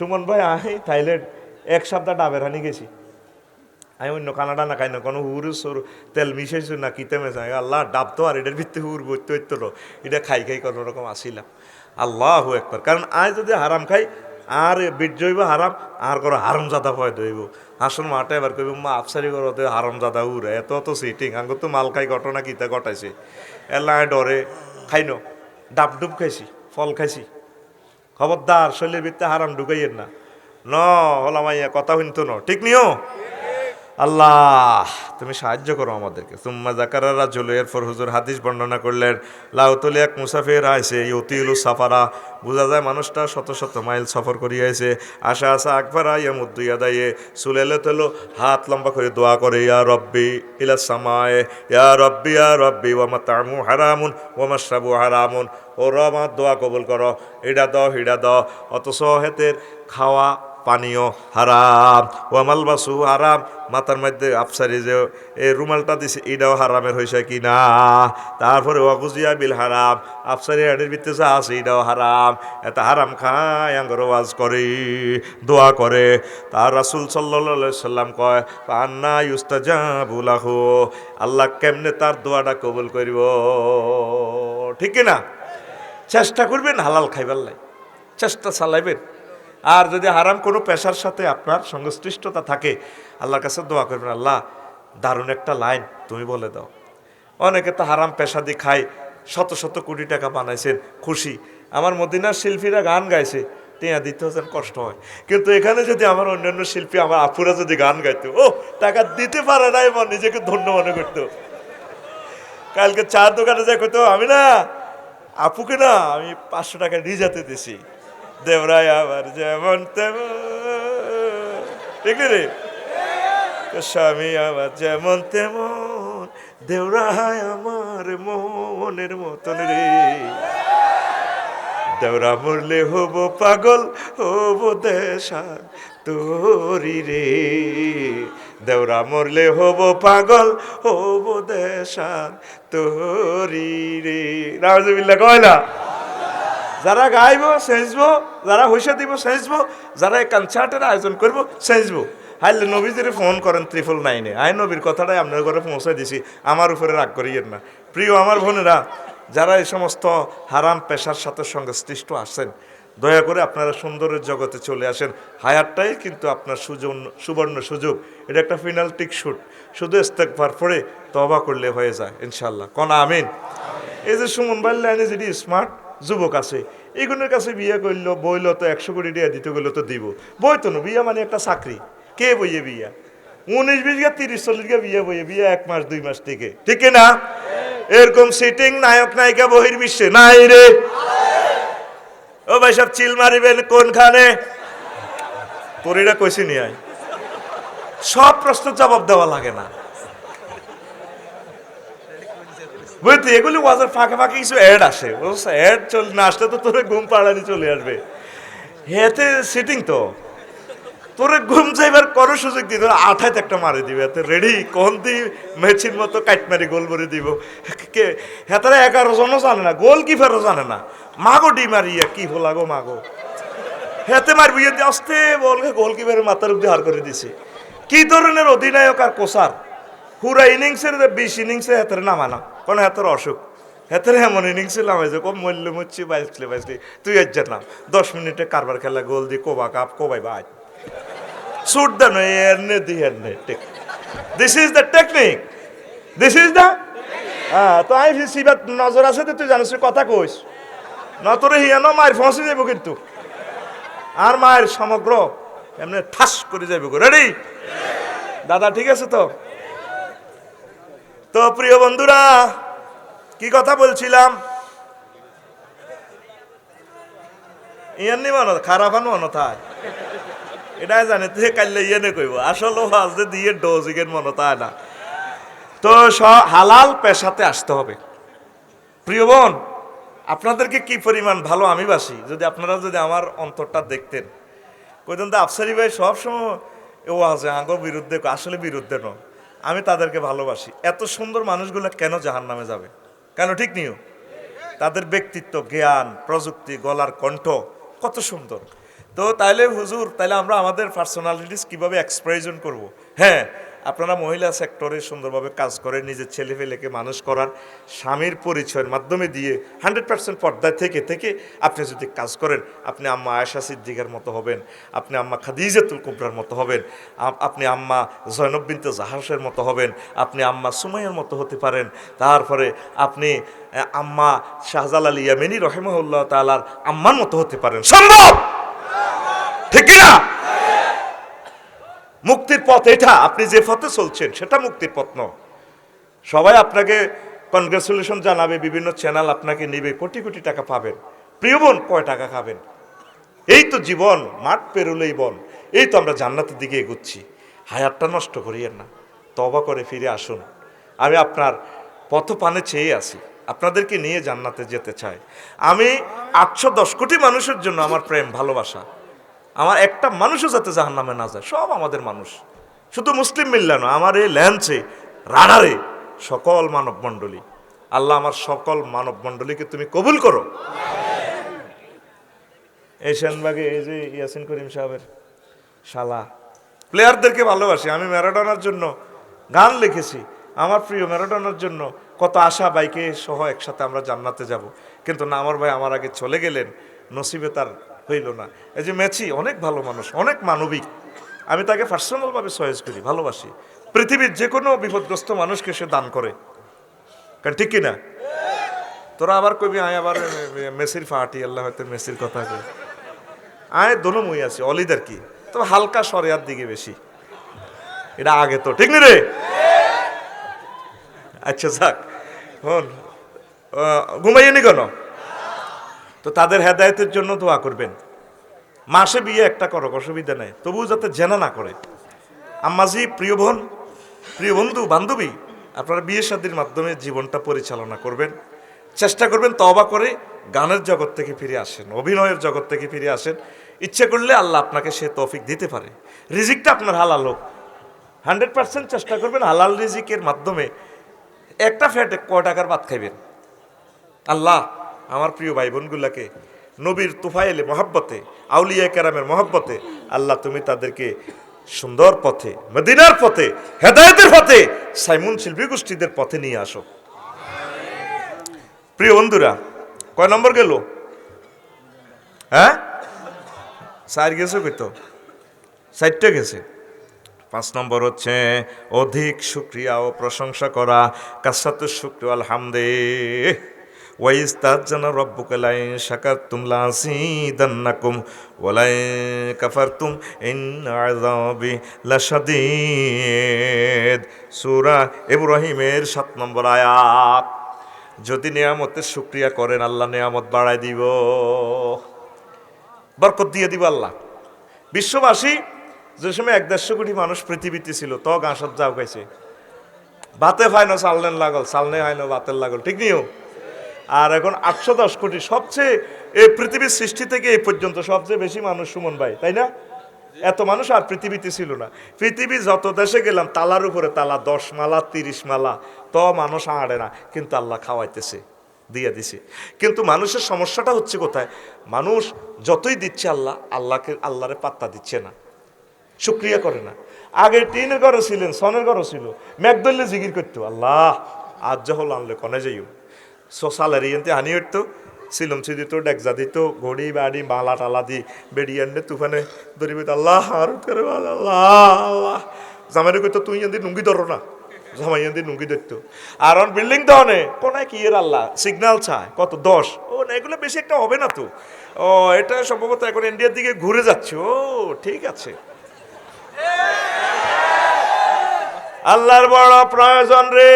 সুমন ভাই আমি থাইল্যান্ড 1 সপ্তাহ ডাবের হানি গেছি। আমি অন্য কানাডা না খাই না, কোনো হুরু সর তেল মিশাইছো না কিতে মেশাই, আল্লাহ ডাব তো আর এটার ভিত্তি হুর বইতে হইতো না, এটা খাই খাই কোনো রকম আসিলাম। আল্লাহু আকবার। কারণ আয় যদি হারাম খাই আর বীর্য হইব হারাম, আর করো হারাম জাদা ভয় দইব। আসল মাঠে এবার কইব মা আফসারি করতে হারাম জাদা উড়ে এত অত সিটিং আঙ্গ তো মাল খাই ঘটনা কিতা ঘটাইছে এলায় ডরে খাইন। ডাব ডুব খাইছি, ফল খাইছি, খবরদার শরীরের ভিত্তি হারাম ঢুকাইয়েন না। ন হলামাইয়া কথা শুনতো ন, ঠিক নিও। আল্লাহ তুমি সাহায্য করো আমাদেরকে। সুম্মা জাকারা রাজুল, এরপর হুজুর হাদিস বর্ণনা করলেন, লাউতুল এক মুসাফির আইছে ইউতিলু সাফারা, বোঝা যায় মানুষটা শত শত মাইল সফর করিয়ে আইছে। আশা আশা আকবরা ইয়ামুদ্দু ইয়াদায়ে, সুলেলে তেলো হাত লম্বা করে দোয়া করে, ইয়া রব্বি ইলা সামায়ে, ইয়া রব্বি ওয়া মাতামু হারামুন ওয়া মাশরাবু হারামুন। ও রব আমার দোয়া কবুল করো, এটা দাও হিডা দাও, অথচ হেতের খাওয়া পানীয় হারাম, ও মালবাসু হারাম, মাথার মধ্যে আফসারি যে এই রুমালটা দিছে এটাও হারামের হয়েছে কি না। তারপরে ওয়াগুজিয়া বিল হারাম, আফসারি হাড়ের ভিতরে যা আছে এটাও হারাম। এটা হারাম খায় আঙ্গর ওয়াজ করে দোয়া করে। তার রাসূল সাল্লাল্লাহু সাল্লাম কয়, আন্না ইউস্তাজাবু লাহু, আল্লাহ কেমনে তার দোয়াটা কবুল করিব, ঠিক না? চেষ্টা করবেন হালাল খাইবার লাই, চেষ্টা চালাইবেন। আর যদি হারাম কোনো পেশার সাথে আপনার সংশ্লিষ্টতা থাকে, আল্লাহর কাছে দোয়া করবেন, আল্লাহ দারুণ একটা লাইন তুমি বলে দাও। অনেকে তো হারাম পেশা দিয়ে খায়, শত শত কোটি টাকা বানাইছেন, খুশি। আমার মদিনার শিল্পীরা গান গাইছে, টিয়া দিতে হচ্ছেন কষ্ট হয়। কিন্তু এখানে যদি আমার অন্যান্য শিল্পী, আমার আপুরা যদি গান গাইতো, ও টাকা দিতে পারে না, এমন নিজেকে ধন্য মনে করতো। কালকে চার দোকানে যাই কইতো, আমি না আপুকে না আমি 500 টাকা রিজাতে দিছি, দেবরাই আবার যেমন তেমন, ঠিক রে, স্বামী আমার যেমন তেমন, দেওরাই আমার মনের মতন রে, দেওরা মরলে হব পাগল হব দেশার তোরি রে, দেওরা মরলে হব পাগল হব দেশার তোরি রে। নাউজুবিল্লাহ কয়লা। যারা গাইব সেজবো, যারা হইসা দিব সেজবো, যারা এই কনসার্টের আয়োজন করবো সেজবো। হাইলে নবীজির ফোন করেন 999-এ, আই নবীর কথাটাই আপনার ঘরে পৌঁছে দিছি, আমার উপরে রাগ করিয়েন না। প্রিয় আমার বোনেরা, যারা এই সমস্ত হারাম পেশার সাথে সংশ্লিষ্ট আছেন, দয়া করে আপনারা সুন্দরের জগতে চলে আসেন। হায়াতটাই কিন্তু আপনার সুবর্ণ সুযোগ, এটা একটা ফিনালটিক শুট, শুধু ইস্তেগফার পড়ে তওবা করলে হয়ে যায় ইনশাল্লাহ। কোন আমিন। এই যে সুমন ভাই লাইনে যেটি স্মার্ট যুবক আছে, এগুলোর কাছে বিয়ে করলো, বইল তো 100 কোটি টাকা দিতে গেলো তো দিব, বই তো না, বিয়া মানে একটা চাকরি, কে বইয়ে বিয়া 19-20 গা 30-40 গা বিয়ে বইয়ে বিয়া 1 মাস 2 মাস থেকে, ঠিক না? এরকম সিটিং নায়ক নায়িকা বহির্বিশ্বে নাই রে। ও ভাই সব চিল মারিবেন কোনখানে, তোরিরা কইছি নি আয়, সব প্রশ্নের জবাব দেওয়া লাগে না, বুঝলি? এগুলি ওয়াজের ফাঁকে ফাঁকে কিছু অ্যাড আসে, অ্যাড না আসলে তো তোর ঘুম পাড়ানি চলে আসবে। হেতে সিটিং তো তোরে ঘুম যাইবার করো সুযোগ দিই, তোর 28 একটা মারি দিবে, এতে রেডি কোন দি মেচিন মতো কাট মারি গোল করে দিব। কে হেতারা 11 জনও জানে না, গোল কিপারও জানে না, মাগো ডি মারিয়া কি ভোলাগো মাগো, হেতে মারবি দিয়ে আসতে বলকে গোল কিপারের মাথার উপরে হার করে দিছে। কি ধরনের অধিনায়ক আর কোসার, পুরা ইনিংসের 20 ইনিংসে হেতারে নামানা, কারণ হেতার অসুখ, হেতারে এমন ইনিংসে নামাইছে কম মূল্য মুচ্ছি বাইসলে তুই আজ নাম 10 মিনিটে কারবার খেলা গোল দিয়ে কোবা কাপ কোবাই বাজ শুট দেন এরনে দি এরনে, ঠিক। This is the technique, this is the তো আই সিবাত নজর আছে তো, তুই জানিস কথা কইস না, তোরে হিয়ানো মায়ের ফসে যাবো কিন্তু, আর মায়ের সমগ্র এমনি ঠাস করে যাইব। রেডি দাদা, ঠিক আছে তো? তো প্রিয় বন্ধুরা, কি কথা বলছিলাম? ইয়ান্নি মনে খারাপ মনে থায়, এটাই জানে তুই কাইলে ইয়ে নে কইব, আসলে আজকে দিয়ে ডোজিগের মনে তাই না। তো হালাল পেশাতে আসতে হবে। প্রিয় বোন, আপনাদেরকে কি পরিমাণ ভালো আমি বাসি, যদি আপনারা যদি আমার অন্তরটা দেখতেন। কইতেন তো আফসারি ভাই সবসময় ও আছে আঙ্গর বিরুদ্ধে, আসলে বিরুদ্ধে নয়, আমি তাদেরকে ভালোবাসি। এত সুন্দর মানুষগুলো কেন জাহান্নামে যাবে, কেন, ঠিক নিও? তাদের ব্যক্তিত্ব, জ্ঞান, প্রযুক্তি, গলার কণ্ঠ কত সুন্দর। তো তাইলে হুজুর, তাইলে আমরা আমাদের পার্সোনালিটিস কিভাবে এক্সপ্রেশন করব? হ্যাঁ, আপনারা মহিলা সেক্টরে সুন্দরভাবে কাজ করেন, নিজের ছেলেপেলেকে মানুষ করার স্বামীর পরিচয়ের মাধ্যমে দিয়ে 100% পর্দায় থেকে থেকে আপনি যদি কাজ করেন, আপনি আম্মা আয়েশা সিদ্দিকার মতো হবেন, আপনি আম্মা খাদিজাতুল কুবরার মতো হবেন, আপনি আম্মা জয়নব বিনতে জাহাসের মতো হবেন, আপনি আম্মা সুমাইয়ার মতো হতে পারেন, তারপরে আপনি আম্মা শাহজালাল ইয়ামিনী রহিমাহুল্লাহ তাআলার আম্মার মতো হতে পারেন। সম্ভব, ঠিক কিনা? মুক্তির পথ এটা, আপনি যে পথে চলছেন সেটা মুক্তির পথ নয়। সবাই আপনাকে কনগ্রেচুলেশন জানাবে, বিভিন্ন চ্যানেল আপনাকে নেবে, কোটি কোটি টাকা পাবেন। প্রিয় বোন, কয় টাকা খাবেন? এই তো জীবন, মাঠ পেরোলেই বন। এই তো আমরা জান্নাতের দিকে এগুচ্ছি। হায়াতটা নষ্ট করিয়েন না, তওবা করে ফিরে আসুন। আমি আপনার পথপানে চেয়ে আছি, আপনাদেরকে নিয়ে জান্নাতে যেতে চাই। আমি 810 কোটি মানুষের জন্য আমার প্রেম ভালোবাসা, আমার একটা মানুষও যাতে জাহান্নামে না যায়। সব আমাদের মানুষ, শুধু মুসলিম মিল্লা না, আমার এই ল্যান্সে রাডারে সকল মানব মণ্ডলী। আল্লাহ আমার সকল মানব মণ্ডলীকে তুমি কবুল করো। এই সেনবাগে এই যে ইয়াসিন করিম সাহেবের শালা, প্লেয়ারদেরকে ভালোবাসি। আমি ম্যারাডোনার জন্য গান লিখেছি, আমার প্রিয় ম্যারাডোনার জন্য কত আশা, বাইকে সহ একসাথে আমরা জান্নাতে যাব। কিন্তু না, আমার ভাই আমার আগে চলে গেলেন, নসিবে তার হইল না। এই যে মেসি অনেক ভালো মানুষ, অনেক মানবিক, আমি তাকে পার্সোনালভাবে চয়েস করি, ভালোবাসি। পৃথিবীর যে কোনো বিপদগ্রস্ত মানুষকে সে দান করে, কারণ ঠিক কিনা? তোরা আবার কবি আয় আবার মেসির ফাটি, আল্লাহ হয়তো মেসির কথা কই, আয় দোনো মই আছে অলিদার কি, তবে হালকা সরিয়ার দিকে বেশি, এটা আগে তো ঠিক নেই রে। আচ্ছা যাক, হন ঘুমাইনি কেন? তো তাদের হেদায়েতের জন্য দোয়া করবেন। মাসে বিয়ে একটা করো, অসুবিধা নেই, তবুও যাতে জেনা না করে। আম্মাজি, প্রিয় বোন, প্রিয় বন্ধু বান্ধবী, আপনারা বিয়ে শাদীর মাধ্যমে জীবনটা পরিচালনা করবেন। চেষ্টা করবেন তওবা করে গানের জগৎ থেকে ফিরে আসেন, অভিনয়ের জগৎ থেকে ফিরে আসেন। ইচ্ছে করলে আল্লাহ আপনাকে সে তৌফিক দিতে পারে। রিজিকটা আপনার হালাল হোক, 100% চেষ্টা করবেন হালাল রিজিকের মাধ্যমে। একটা ফ্যাটে কয় টাকার ভাত খাইবেন? আল্লাহ আমার প্রিয় ভাই বোনগুলাকে নবীর তুফাইলে মহাব্বতে, আউলিয়া কেরামের মহাব্বতে আল্লাহ তুমি তাদেরকে সুন্দর পথে, মদিনার পথে, হেদায়েতের পথে, সাইমুন শিল্পী গোষ্ঠীদের পথে নিয়ে আসো। প্রিয় বন্ধুরা, কয় নম্বর গেল? হ্যাঁ, 4 গেছে, কইতো 4টা গেছে। 5 নম্বর হচ্ছে অধিক শুকরিয়া ও প্রশংসা করা, কাসরাতুশ শুকরি ওয়াল হামদে। ওয়াইস্তাজানা রাব্বুকা লাইন শাকারতুম লাযীদান্নাকুম ওয়া লাইন কাফারতুম ইন্না আযাবি লাশাদীদ। সূরা ইব্রাহিমের 7 নম্বর আয়াত। যদি নিয়ামতের শুকরিয়া করেন, আল্লাহ নিয়ামত বাড়ায় দিব, বরকত দিয়ে দিব আল্লাহ। বিশ্ববাসী যে সময় 1-150 কোটি মানুষ পৃথিবীতে ছিল, তো গাঁসত যাও গাইছে, ভাতে হয় না চালনেন লাগল, চালনে হয় না ভাতের লাগল, ঠিক নিও। আর এখন 810 কোটি, সবচেয়ে এই পৃথিবীর সৃষ্টি থেকে এই পর্যন্ত সবচেয়ে বেশি মানুষ, সুমন ভাই, তাই না? এত মানুষ আর পৃথিবীতে ছিল না। পৃথিবী যত দেশে গেলাম, তালার উপরে তালা, 10 মালা 30 মালা, তো মানুষ আড়ে না, কিন্তু আল্লাহ খাওয়াইতেছে, দিয়ে দিছে। কিন্তু মানুষের সমস্যাটা হচ্ছে কোথায়? মানুষ যতই দিচ্ছে আল্লাহরে পাত্তা দিচ্ছে না, শুক্রিয়া করে না। আগে টিনের ঘরে ছিলেন, সনের ঘরও ছিল, মেঘদল্লে জিগির করতো, আল্লাহ আজ যখন আনলে কনে যাইও সালারি এনতে হানি উঠতো, সিলম সিদিত, ডেকজা দিত, ঘড়ি বাড়ি মালা টালা দি বেরিয়ে আনলে তুফানে ধরিবে, আল্লাহ আর করে আল্লাহ আল্লাহ। জামাই কইতো তুই এদি নুঙ্গি ধরো না, জামাই এদি নুঙ্গি ধরতো। আর বিল্ডিং দনে কোনায় কি এর আল্লাহ সিগন্যাল চায় কত 10, ও না এগুলো বেশি একটা হবে না তো, ও এটা সম্ভবত এখন ইন্ডিয়ার দিকে ঘুরে যাচ্ছে, ও ঠিক আছে। আল্লাহর বড় প্রয়োজন রে,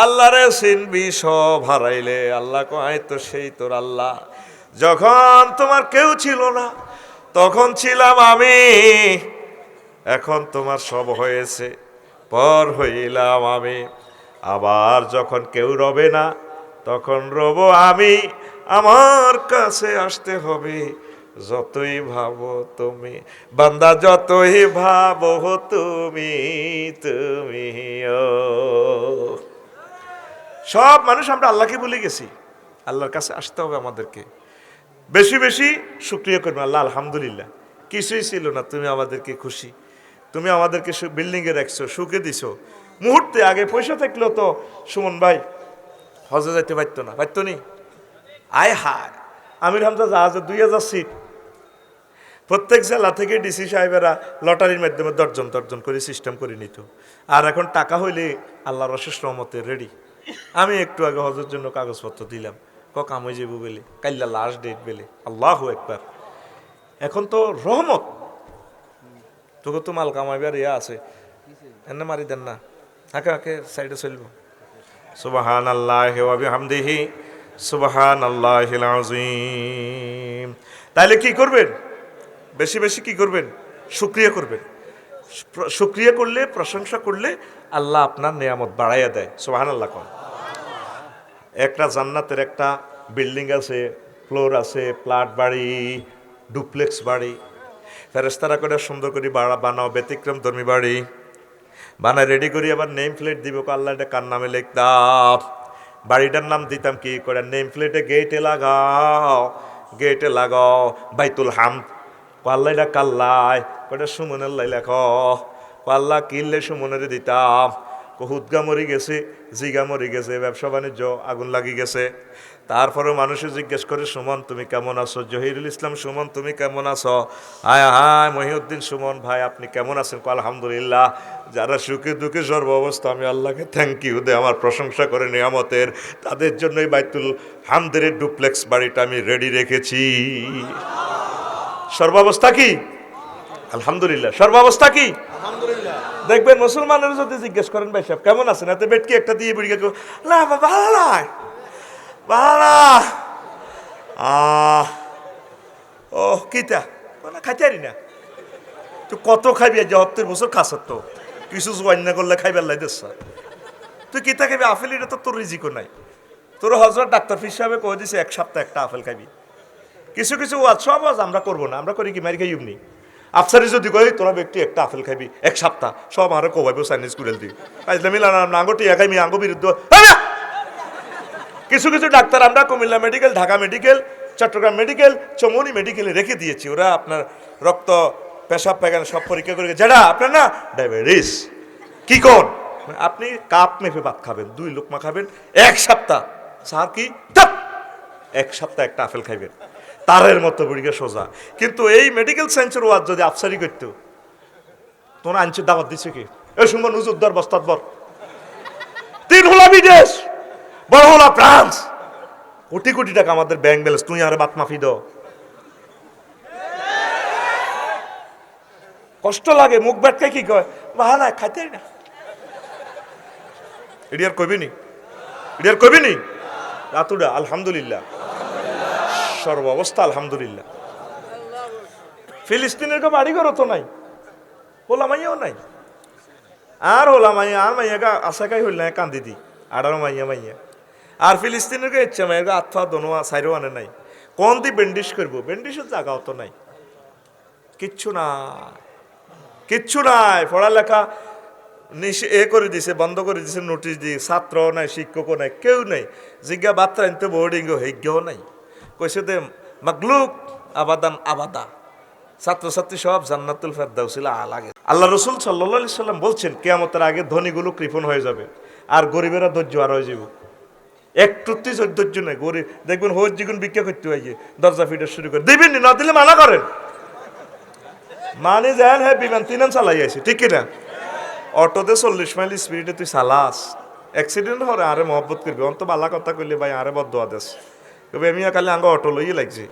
আল্লাহরে চিনবি সব হারাইলে। আল্লাহ কয় তো সেই তোর আল্লাহ, যখন তোমার কেউ ছিল না তখন ছিলাম আমি, এখন তোমার সব হয়েছে পর হইলাম আমি, আবার যখন কেউ রবে না তখন রব আমি, আমার কাছে আসতে হবে যতই ভাবো তুমি, বান্দা যতই ভাবো তুমি তুমি ও। সব মানুষ আমরা আল্লাহকে ভুলে গেছি, আল্লাহর কাছে আসতে হবে আমাদেরকে। বেশি বেশি শুকরিয়া করবেন। আল্লাহ আলহামদুলিল্লাহ, কিছুই ছিল না, তুমি আমাদেরকে খুশি, তুমি আমাদেরকে বিল্ডিংয়ে রাখছো, সুখে দিছো। মুহূর্তে আগে পয়সা থাকলেও তো সুমন ভাই হজে যাইতে পারতো না, পারতো নি? আয় হায়, আমির হামজা জাহাজে 2000 সিট, প্রত্যেক জেলা থেকে ডিসি সাহেবেরা লটারির মাধ্যমে দর্জন করে সিস্টেম করে নিত। আর এখন টাকা হইলে আল্লাহর অশেষ রহমতে রেডি। আমি একটু আগে হজের জন্য কাগজপত্র দিলাম, কাম হয়ে যাবো বলে, কাল্লা লাস্ট ডেট বেলে, আল্লাহু একবার। এখন তো রহমত, তোকে তো মাল কামাইবার ইয়া আছে, এনে মারি দেন না, হাঁকে হাঁকে সাইডে চলবো। সুবহানাল্লাহি ওয়া বিহামদিহি সুবহানাল্লাহিল আযীম। তাইলে কি করবেন? বেশি বেশি কি করবেন? শুকরিয়া করবেন। শুকরিয়া করলে, প্রশংসা করলে আল্লাহ আপনার নিয়ামত বাড়াইয়া দেয়। সুবহানাল্লাহ কোন। একটা জান্নাতের একটা বিল্ডিং আছে, ফ্লোর আছে, ফ্ল্যাট বাড়ি, ডুপ্লেক্স বাড়ি, ফেরেশতারা করে সুন্দর করে বানাও, ব্যতিক্রম ধর্মী বাড়ি বানায় রেডি করি, আবার নেম প্লেট দিব, আল্লাহ এটা কার নামে লিখতাম, বাড়িটার নাম দিতাম কি করে, নেম প্লেটে গেটে লাগাও বাইতুল হামদ, আল্লাহ এটা কাল্লাই কটা সুমনের লাই লেখ, আল্লাহ কিনলে সুমনের দিতাম, হুদগা মরি গেছে, জিগা মরি গেছে, ব্যবসা বাণিজ্য আগুন লাগি গেছে। তারপরেও মানুষে জিজ্ঞেস করে, সুমন তুমি কেমন আছো? জহিরুল ইসলাম সুমন তুমি কেমন আছো? হায় হায় মহিউদ্দিন সুমন ভাই আপনি কেমন আছেন? আলহামদুলিল্লাহ। যারা সুখে দুঃখে সর্ব অবস্থা আমি আল্লাহকে থ্যাংক ইউ দে, আমার প্রশংসা করে নিয়ামতের, তাদের জন্যই বাইতুল হামদের ডুপ্লেক্স বাড়িটা আমি রেডি রেখেছি। সর্বাবস্থা কি? আলহামদুলিল্লাহ। সর্বাবস্থা কি? আলহামদুলিল্লাহ। দেখবেন মুসলমানের যদি জিজ্ঞেস করেন ভাই সাহেব কেমন আছেন, এতে বেটকি একটা দিয়ে বুড়ি গেল, না ভালো নয়, ভালো ও কিতা খাইতে পারি না, তুই কত খাবি? ৭ বছর খাসার তো কিছু জোয়ান না করলে খাইবার লাই দেশ, তুই কিতা খাবি? আপেল এটা তো তোর রিজিকও নাই। তোর হজরত ডাক্তার ফিস সাহেবে কয়ে দিছে 1 সপ্তাহ একটা আপেল খাবি। কিছু কিছু ওয়াজ সব ওয়াজ আমরা করবো না, আমরা করি কি মারি খাই এমনি। আফসারি যদি কই তোরা ব্যক্তি একটা আপেল খাবি 1 সপ্তাহ, সব আরো কোবাইব চাইনিজ কুড়েল দিই, পাইলে মিলানা নাঙ্গো টিয়া খাই আঙ্গো বিরুদ্ধ। কিছু কিছু ডাক্তার আমরা Comilla medical, Dhaka medical, Chittagong medical, Chaumani মেডিকেলে রেখে দিয়েছি। ওরা আপনার রক্ত, পেশাব, পায়খানা সব পরীক্ষা করে, যেটা আপনার না ডায়াবেটিস কি কোন, আপনি কাপ মেপে ভাত খাবেন, 2 লোকমা খাবেন 1 সপ্তাহ, স্যার কি 1 সপ্তাহ একটা আপেল খাইবেন, তারের মতো বুড়িকে সোজা। কিন্তু এই মেডিকেল সায়েন্সের ওয়াজ যদি আফসারি করতো, তোমরা আনছে দাওয়াত দিচ্ছে কি? এই সুমন হুজুরদার বস্তাদ বর 3 হলা বিদেশ, বড় হলা ফ্রান্স, কোটি কোটি টাকা আমাদের ব্যাংক ব্যালেন্স, তুই আরে বাত মাফি দাও। কষ্ট লাগে, মুখ ব্যাটকে কি কয়, ভালো না খাইতে না, এডিয়ার কইবি নি, এডিয়ার কইবি নি রাতুডা। আলহামদুলিল্লাহ, সর্ব অবস্থা আলহামদুলিল্লাহ। ফিলিস্তিনের কেউ বাড়ি ঘর তো নাই, হোলা মাইয়াও নাই, আর হোলা মাইয়া আর মাইয়া গা আশাকাই হইল না কান্দি দি, আড়ারো মাইয়া আর ফিলিস্তিনের কে ইচ্ছা মাইয়া গা আত্মা দনোয়া সাইরো আনে নাই, কোন দি বেন্ডিশ করবো, বেন্ডিশের জায়গাও তো নাই, কিচ্ছু না, কিচ্ছু নাই। পড়ালেখা করে দিছে, বন্ধ করে দিছে, নোটিশ দিয়ে, ছাত্রও নাই, শিক্ষকও নাই, কেউ নাই। জিজ্ঞা বার্তা আনতে বোর্ডিং হেজ্ঞও নাই, কইছে দে মাগলুক আবাদান আবাদা, ছাত্রছাত্রী সব জান্নাতুল ফেরদাউসিল আলাগে। আল্লাহ রসুল সাল্লাল্লাহু আলাইহি সাল্লাম বলছেন কিয়ামতের আগে ধনীগুলো কৃপণ হয়ে যাবে, আর গরিবেরা ধৈর্য আর হয়ে যাবে। একটুত্তি ধৈর্য নাই, গরিব দেখবেন হজ জীবন ভিক্ষা করতে হয়, দরজা ফিটা শুরু করে দিবেন, না দিলে মানা করেন, মানে যায় হ্যাঁ বিমান 3 চালাই আছে, ঠিক কিনা? অটোতে 40 মাইল স্পিডে তুই চালাস, অ্যাক্সিডেন্ট হরে আরে মহব্বত করবি, অন্ত বালা কথা কইলে ভাই আরে বদোয়া দেশ, তবে আমি কালে আঙ্গ অটো লইয়ে লাগছি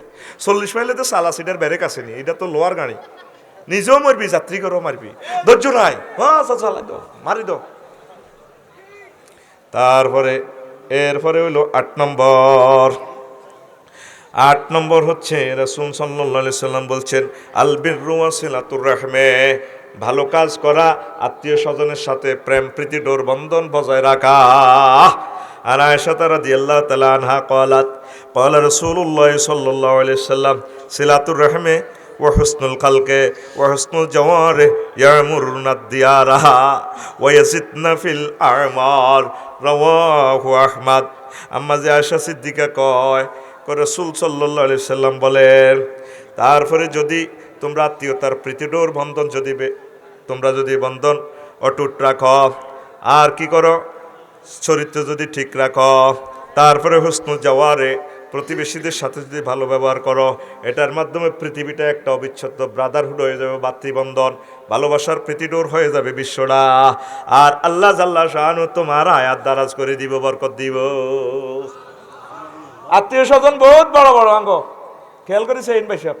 40 মাইলে তো চালাস, এটার ব্যারেক আসেনি, এটা তো লোয়ার গাড়ি, নিজেও মারবি যাত্রীকেও মারবি, ধৈর্য নাই, হ্যাঁ চালাই দাও, মারি দাও। তারপরে এরপরে হইল 8 নম্বর হচ্ছে রাসূল সাল্লাল্লাহু আলাইহি সাল্লাম বলছেন আল বিররু ওয়াসিলাতুর রাহমে, ভালো কাজ করা, আত্মীয় স্বজনের সাথে প্রেম প্রীতি ডোর বন্ধন বজায় রাখা। আর আয়েশা রাদিয়াল্লাহু তাআলা আনহা قالت قال رسول الله صلى الله عليه وسلم সিলাতুর রাহমে ওয়া হুসনুল খালকে ওয়া হুসনুল জাওয়ারে ইয়ামুরুনা দিয়ারাহা ওয়া ইয়াজিদনা ফিল আমার, রাওয়াহু আহমদ। আম্মা যে আয়েশা সিদ্দিকা কয় রাসূল সাল্লাল্লাহু আলাইহি সাল্লাম বলেন, তারপরে যদি তোমরা আত্মীয়তার প্রীতিডোর বন্ধন যদি তোমরা যদি বন্ধন অটুট রাখো, আর কি করো, চরিত্র যদি ঠিক রাখো, তারপরে হুসনুল জাওয়ারে প্রতিবেশীদের সাথে যদি ভালো ব্যবহার করো, এটার মাধ্যমে পৃথিবীটা একটা অবিচ্ছেদ্য ব্রাদারহুড হয়ে যাবে, ভাতৃবন্ধন, ভালোবাসার প্রীতিডোর হয়ে যাবে বিশ্বটা। আর আল্লাহ জাল্লা শাআনহু তোমার আয়াত দারাজ করে দিব, বরকত দিব। আত্মীয় স্বজন বহুত বড় বড় অঙ্গ খেয়াল করেছেন ভাই সাহেব,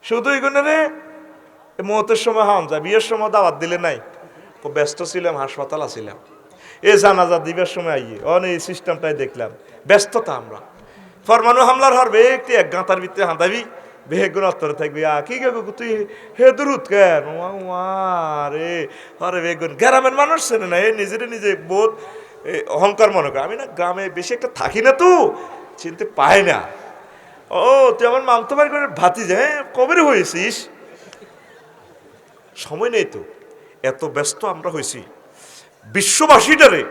শুধু এগুলোরে মৌতের সময় হন যায়, বিয়ের সময় দাওয়াত দিলে নাই, খুব ব্যস্ত ছিলাম, হাসপাতাল আছিলাম, এ জানাজা দিবের সময় আইয়ে এই সিস্টেমটাই দেখলাম, ব্যস্ততা। আমরা ফরমানু হামলার হর ব্যক্তি এক গাঁতার ভিতরে হাঁদাবি বেগুন অত্তরে থাকবি, কি গে তুই হে দূরত কেন রে, আরে বেগুন গ্রামের মানুষ চেনে না, এ নিজেরে নিজে বোধ অহংকার মনে করে, আমি না গ্রামে বেশি একটা থাকি না, তো চিনতে পাই না। ও তুই আমার মামতো বাড়ি করে ভাতি যায়, কবে হয়েছিস, সময় নেই তো, এত ব্যস্ত আমরা হয়েছি। বিশ্ববাসীটারে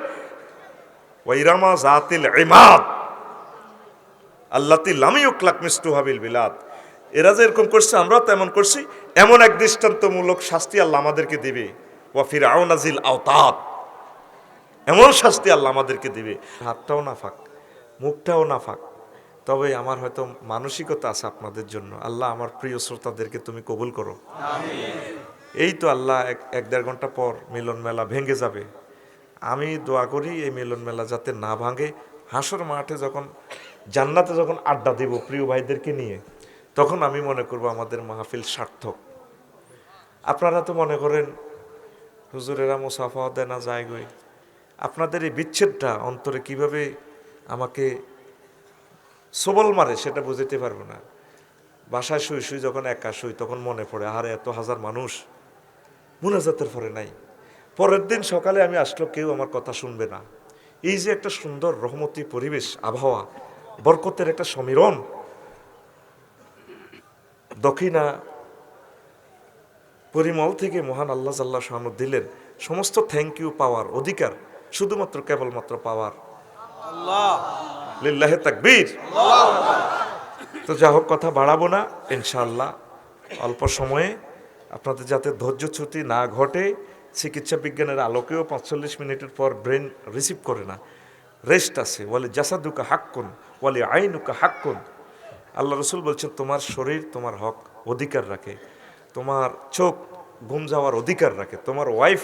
ওয়াইরামা জাতিল ইমাদ আল্লাতি লাম ইউকলাক মিসলুহা বিল বিলাদ, এরা যে এরকম করছে আমরাও তেমন করছি, এমন এক দৃষ্টান্তমূলক শাস্তি আল্লাহ আমাদেরকে দিবে। ওয়া ফিরআউনা জিল আওতাদ, এমন শাস্তি আল্লাহ আমাদেরকে দিবে। হাতটাও না ফাঁক, মুখটাও না ফাঁক, তবে আমার হয়তো মানসিকতা আছে আপনাদের জন্য। আল্লাহ আমার প্রিয় শ্রোতাদেরকে তুমি কবুল করো, এই তো আল্লাহ এক দেড় ঘন্টা পর মিলন মেলা ভেঙে যাবে। আমি দোয়া করি এই মিলন মেলা যাতে না ভাঙে। হাসর মাঠে যখন জান্নাতে যখন আড্ডা দিব প্রিয় ভাইদেরকে নিয়ে, তখন আমি মনে করব আমাদের মাহফিল সার্থক। আপনারা তো মনে করেন হুজুরেরা মুসাফা দেয় না যায় গই, আপনাদের এই বিচ্ছেদটা অন্তরে কিভাবে আমাকে সবল মারে সেটা বুঝতে পারবো না। বাসায় শুই শুই যখন একা শুই তখন মনে পড়ে, আরে এত হাজার মানুষ মুনাজাতের পরে নাই, পরের দিন সকালে আমি আসলো কেউ আমার কথা শুনবে না। এই যে একটা সুন্দর রহমতি পরিবেশ, আবহাওয়া, বরকতের একটা সমীরণ দক্ষিণা পরিমল থেকে মহান আল্লাহ জাল্লা শানু দিলেন, সমস্ত থ্যাংক ইউ পাওয়ার অধিকার শুধুমাত্র কেবলমাত্র পাওয়ার আল্লাহ, লিল্লাহে তাকবীর। তো যা হোক কথা বাড়াবো না, ইনশাআল্লাহ অল্প সময়ে আপনাদের যাতে ধৈর্যচ্যুতি না ঘটে। চিকিৎসা বিজ্ঞানের আলোকেও ৪৫ মিনিটের পর ব্রেন রিসিভ করে না, রেস্ট আছে। ওয়ালে জাসাদুকা হাক্কুন ওয়ালে আইনুকা হাক্কুন, আল্লাহ রসুল বলছেন তোমার শরীর তোমার হক অধিকার রাখে, তোমার চোখ ঘুম যাওয়ার অধিকার রাখে, তোমার ওয়াইফ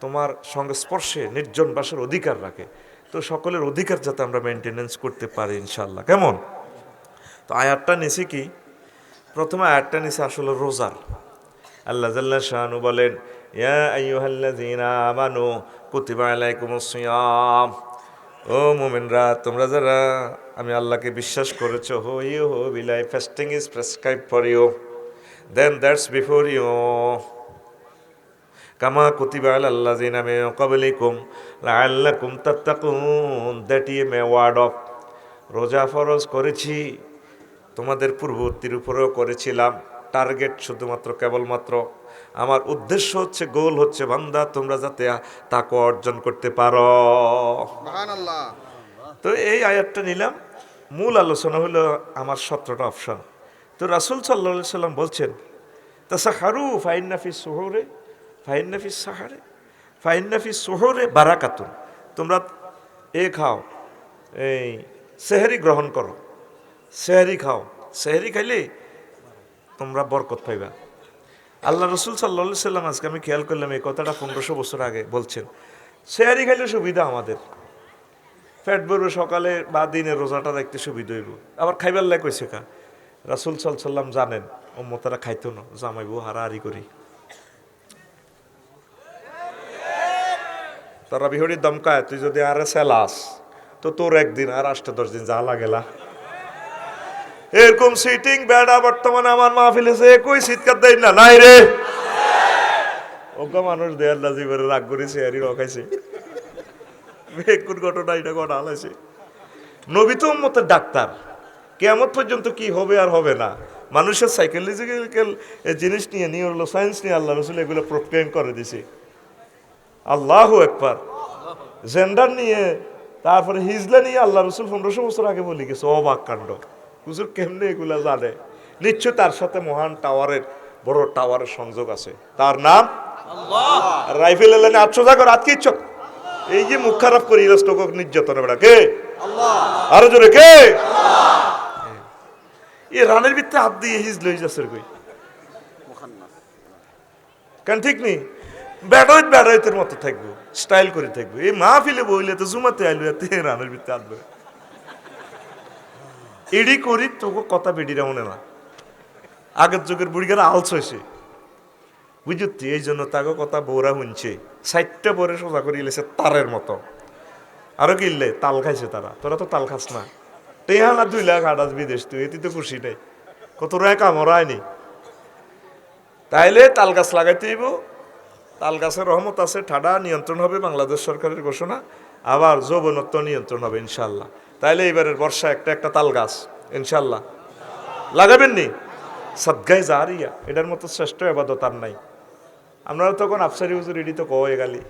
তোমার সংস্পর্শে নির্জন বাসের অধিকার রাখে। তো সকলের অধিকার যাতে আমরা মেনটেনেন্স করতে পারি ইনশাআল্লাহ। কেমন? তো আয়াতটা নিছি কি, প্রথমে আয়াতটা নিছি আসলে রোজার। আল্লাহ জাল্লা শানু বলেন, ইয়া আইয়ুহাল্লাযীনা আমানু কুতিবা আলাইকুমুস সিয়াম, ও মুমিনরা তোমরা যারা আমি আল্লাহকে বিশ্বাস করেছো, হো ইউ হো বিলাই, fasting is prescribe for you, then that's before you, কামা কুতিবা আলাল্লাযীনা মিন ক্বাবলিকুম লাআল্লাকুম তাত্তাকুন, that is a word of, রোজা ফরজ করেছি তোমাদের পূর্ববর্তীর উপরেও করেছিলাম, টার্গেট শুধুমাত্র কেবলমাত্র আমার উদ্দেশ্য হচ্ছে, গোল হচ্ছে বান্দা তোমরা যাতে তাকওয়া অর্জন করতে পারো। সুবহানাল্লাহ। তো এই আয়াতটা নিলাম, মূল আলোচনা হলো আমার 17টা অপশন। তো রাসূল সাল্লাল্লাহু আলাইহি সাল্লাম বলছেন, তাসাহারু ফাইন্না ফিস সুহুরে ফাইন্না ফিস সাহারে ফাইন্না ফিস সুহুরে বারাকাতুন, তোমরা খাও, এই সেহরি গ্রহণ করো, সেহরি খাও, সেহরি খাইলে তোমরা বরকত পাইবা। আল্লাহ রসুল সাল্লাল্লাহু আলাইহি সাল্লাম, আজকে আমি খেয়াল করলাম এই কথাটা 1500 বছর আগে বলছেন, সেহরি খাইলে সুবিধা আমাদের, পেট ভরবে সকালে বা দিনের রোজাটা রাখতে সুবিধা হইব। আবার খাইবার লাই কইছে কা, রাসূল সাল্লাল্লাহু আলাইহি সাল্লাম জানেন উম্মতেরা খাইতো না, জামাইবো হারাহারি করি, তারা বিহরি দমকায়, তুই যদি আরে সেলাস তো তোর একদিন আর 8-10 দিন যা লাগেলা। এরকম সিটিং বেড়া বর্তমানে আমার মাহফিলে যে কই শীতকার দেয় না, নাই রে ওগা মানুষ দেয়ার জীবনে রাগ করেছে আর রখাইছে, বেকুর ঘটনা এটা ঘটা হালাইছে। নবী তো উম্মতের ডাক্তার, কিয়ামত পর্যন্ত কি হবে আর হবে না, মানুষের সাইকোলজিক্যাল জিনিস নিয়ে, নিউরো সায়েন্স নিয়ে আল্লাহ রসুল এগুলো প্রোক্লেম করে দিছে। আল্লাহু আকবার। জেন্ডার নিয়ে তারপরে হিজলা নিয়ে আল্লাহ রসুল 1500 বছর আগে বলে গেছে, অবাক কাণ্ড। হুজুর কেমনে এগুলা জানে? নিশ্চয় তার সাথে মহান টাওয়ারের, বড় টাওয়ারের সংযোগ আছে, তার নাম আল্লাহ। রাইফেল এলেন 800 জায়গা রাত কি ইচ্ছক, এই যে মুখ খারাপ করি রাষ্ট্রক নির্যাতন বেড়া কে? আল্লাহ। আরো জোরে কে? আল্লাহ। এই রানের ভিতরে হাত দিয়ে হিজল হয়ে যাচ্ছে কই, কেন ঠিক নেই? ব্যাডাইতের মতো থাকবো, স্টাইল করে থাকবো। এই মাহফিলে বইলে তো জুমাতে আইলো এতে রানের ভিতরে আসবে এডি করি তোকে কথা বেডিরা মনে না। আগের যুগের বুড়িগারা আলস হয়েছে বুঝতি, এই জন্য তাকে কথা বৌরা শুনছে। 60টা বরে সোজা করে ইলেছে তারের মতো। আরো কিনলে তাল খাইছে তারা, তোরা তো তাল খাস না। টেহা না 2 লাখ আটাস বিদেশ, তুই এটি তো খুশি নেই, কত রায় কামড় আয়নি। তাইলে তাল গাছ লাগাইতে হইব। তাল গাছের রহমত আছে, ঠাডা নিয়ন্ত্রণ হবে বাংলাদেশ সরকারের ঘোষণা। আবার যৌবনত্ব নিয়ন্ত্রণ হবে ইনশাল্লাহ। তাইলে এবারের বর্ষা একটা তাল গাছ ইনশাল্লাহ লাগাবেন নি? সাদগায়ে জারিয়া, এটার মতো শ্রেষ্ঠ ইবাদত আর নাই। আপনারা তখন আফসারি হুজুর এডি তো কয়ে গালি।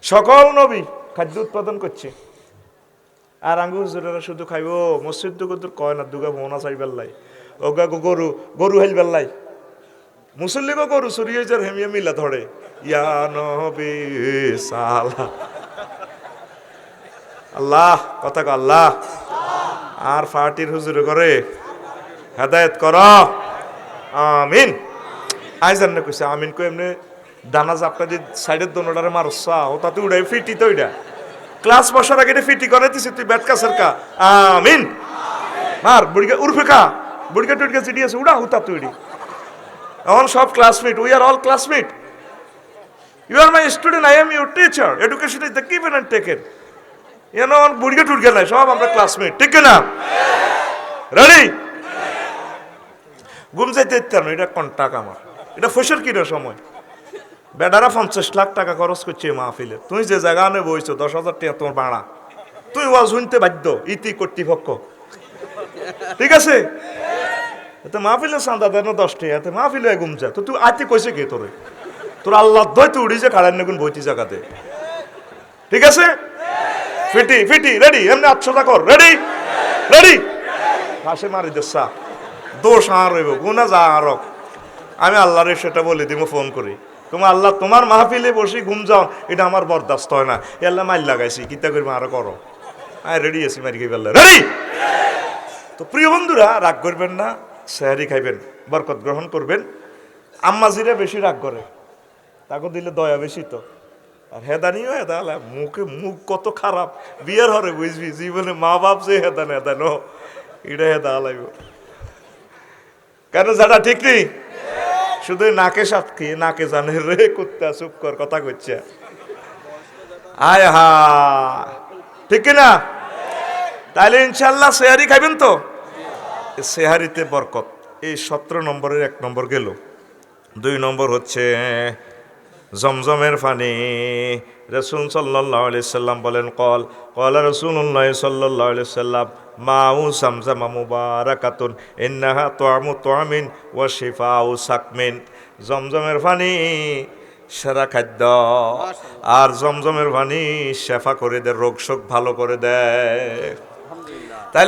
সকল নবী খাদ্য উৎপাদন করছে, আর আঙ্গু হুজুরেরা শুধু খাইব। মসজিদ দুগুর কয় না দুগা মোনা চাই বেল্লাই, ওগা গরু গরু হাইল বেল্লাই। মুসল্লিগো গরু সরিয়ে যার হেমিয়া মিলা ধরে ইয়া নবী সালা আল্লাহ, কথা কো আল্লাহ। আর ফাটির হুজুরে করে হেদায়েত কর, আমিন। আইজান না কইছে আমিন কই এমনি দানা জাপটা দি সাইডের দোনোটারে মারছা ও তাতে উড়াই ফিটি তো ওইটা ক্লাস বসার আগে ফিটি করে দিছে, তুই ব্যাট কাছের কা আমিন মার বুড়িকা উর্ফে কা বুড়িকা টুড়িকা চিডি আছে উড়া হুতা তুই এখন সব classmate, we are all classmate. You are my student, I am your teacher, education is the given and taken. বুড়িকা টুড়িকা নাই, সব আমরা ক্লাসমেট, ঠিক না? রেডি? ঘুম যাইতে ইত্যানো, এটা কোন টাকা আমার, এটা ফসল কিনার সময়। বেডারা 50 লাখ টাকা খরচ করছে মাহফিলে, তুমি যে জায়গা আনে বইছো 10,000 টাকা তোমার ভাড়া, তুই ওয়াজ শুনতে বাধ্য ইতি কর্তৃপক্ষ, ঠিক আছে? এতে মাহফিলে চাঁদা দেন 10 টাকা, এতে মাহফিলে ঘুম যা তো তুই আইতে কইছে কে তোরে? তোর আল্লাহ দই তুই উড়ি যে কাড়ার নেগুন বইতি জায়গাতে, ঠিক আছে? ফিটি ফিটি রেডি, এমনি 800 কর, রেডি রেডি। পাশে মারি দেশা দোষ আর রইব গুনা যা আর আমি আল্লাহরে সেটা বলে দিব ফোন করি, তোমার আল্লাহ তোমার মাহফিলে বসে ঘুম যাও, এটা আমার বরদাস্ত হয় না। আল্লাহ মাইল লাগাইছি কিতা করবো আরো করো, আয় রেডি আছি মারি খাই বললে রেডি। তো প্রিয় বন্ধুরা, রাগ করবেন না, সেহারি খাইবেন, বরকত গ্রহণ করবেন। আম্মাজিরা বেশি রাগ করে, তাকে দিলে দয়া বেশি তো। আর হেদানিও হেদা মুখে মুখ কত খারাপ, বিয়ের হরে বুঝবি জীবনে মা বাপ যে হেদান হেদানো এটা হেদা লাগব কেন, যাটা ঠিক নেই শুধু নাকে সাক্ষী, নাকে জানে রে কুত্তা চুপ কর কথা করছে। আয় হা, ঠিক না? তাইলে ইনশাল্লাহ সেহারি খাইবেন তো? সেহারিতে বরকত। এই 17 নম্বরের 1 নম্বর গেল। 2 নম্বর হচ্ছে জমজমের পানি। রাসূল সাল্লাল্লাহু আলাইহি সাল্লাম বলেন, ক্বালা রাসূলুল্লাহ সাল্লাল্লাহু আলাইহি সাল্লাম মাউ জামজাম মুবারাকাতুন ইন্নাহা তুআমু তুআমিন ওয়া শিফাউ সাকমিন। জমজমের পানি সেরা খাদ্য, আর জমজমের পানি শেফা করে দেয়, রোগ শোক ভালো করে দেয়।